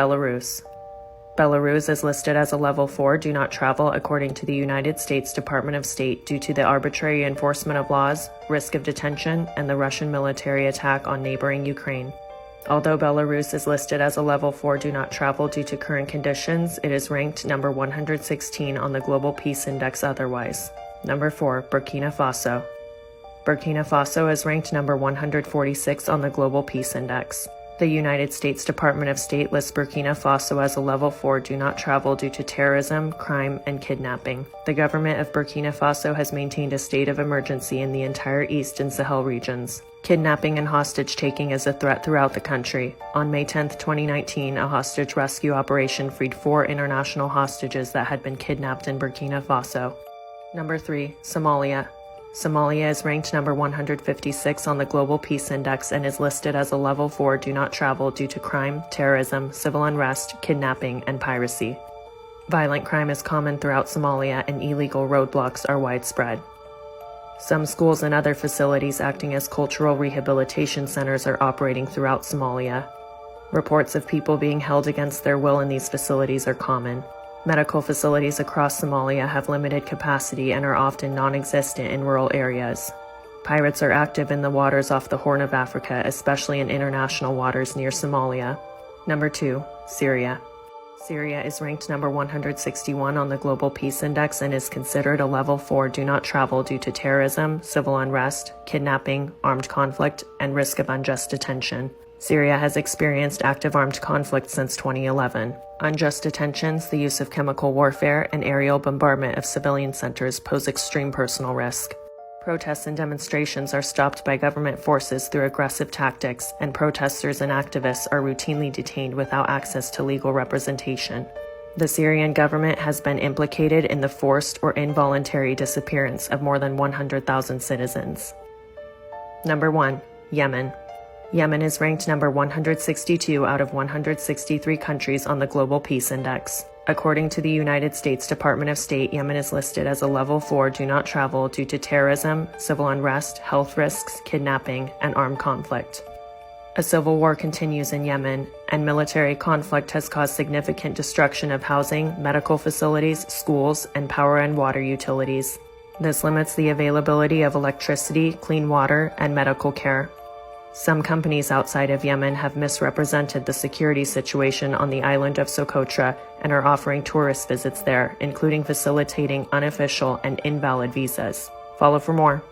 Belarus. Belarus is listed as a level 4 do not travel according to the United States Department of State due to the arbitrary enforcement of laws, risk of detention, and the Russian military attack on neighboring Ukraine. Although Belarus is listed as a level 4 do not travel due to current conditions, it is ranked number 116 on the Global Peace Index otherwise. Number 4, Burkina Faso. Burkina Faso is ranked number 146 on the Global Peace Index. The United States Department of State lists Burkina Faso as a level 4 do not travel due to terrorism, crime, and kidnapping. The government of Burkina Faso has maintained a state of emergency in the entire East and Sahel regions. Kidnapping and hostage-taking is a threat throughout the country. On May 10, 2019, a hostage rescue operation freed 4 international hostages that had been kidnapped in Burkina Faso. Number 3, Somalia. Somalia is ranked number 156 on the Global Peace Index and is listed as a level 4 do not travel due to crime, terrorism, civil unrest, kidnapping, and piracy. Violent crime is common throughout Somalia and illegal roadblocks are widespread. Some schools and other facilities acting as cultural rehabilitation centers are operating throughout Somalia. Reports of people being held against their will in these facilities are common. Medical facilities across Somalia have limited capacity and are often non-existent in rural areas. Pirates are active in the waters off the Horn of Africa, especially in international waters near Somalia. Number 2, Syria. Syria is ranked number 161 on the Global Peace Index and is considered a level 4 do not travel due to terrorism, civil unrest, kidnapping, armed conflict, and risk of unjust detention. Syria has experienced active armed conflict since 2011. Unjust detentions, the use of chemical warfare, and aerial bombardment of civilian centers pose extreme personal risk. Protests and demonstrations are stopped by government forces through aggressive tactics, and protesters and activists are routinely detained without access to legal representation. The Syrian government has been implicated in the forced or involuntary disappearance of more than 100,000 citizens. Number 1, Yemen. Yemen is ranked number 162 out of 163 countries on the Global Peace Index. According to the United States Department of State, Yemen is listed as a level 4 do not travel due to terrorism, civil unrest, health risks, kidnapping, and armed conflict. A civil war continues in Yemen, and military conflict has caused significant destruction of housing, medical facilities, schools, and power and water utilities. This limits the availability of electricity, clean water, and medical care. Some companies outside of Yemen have misrepresented the security situation on the island of Socotra and are offering tourist visits there, including facilitating unofficial and invalid visas. Follow for more.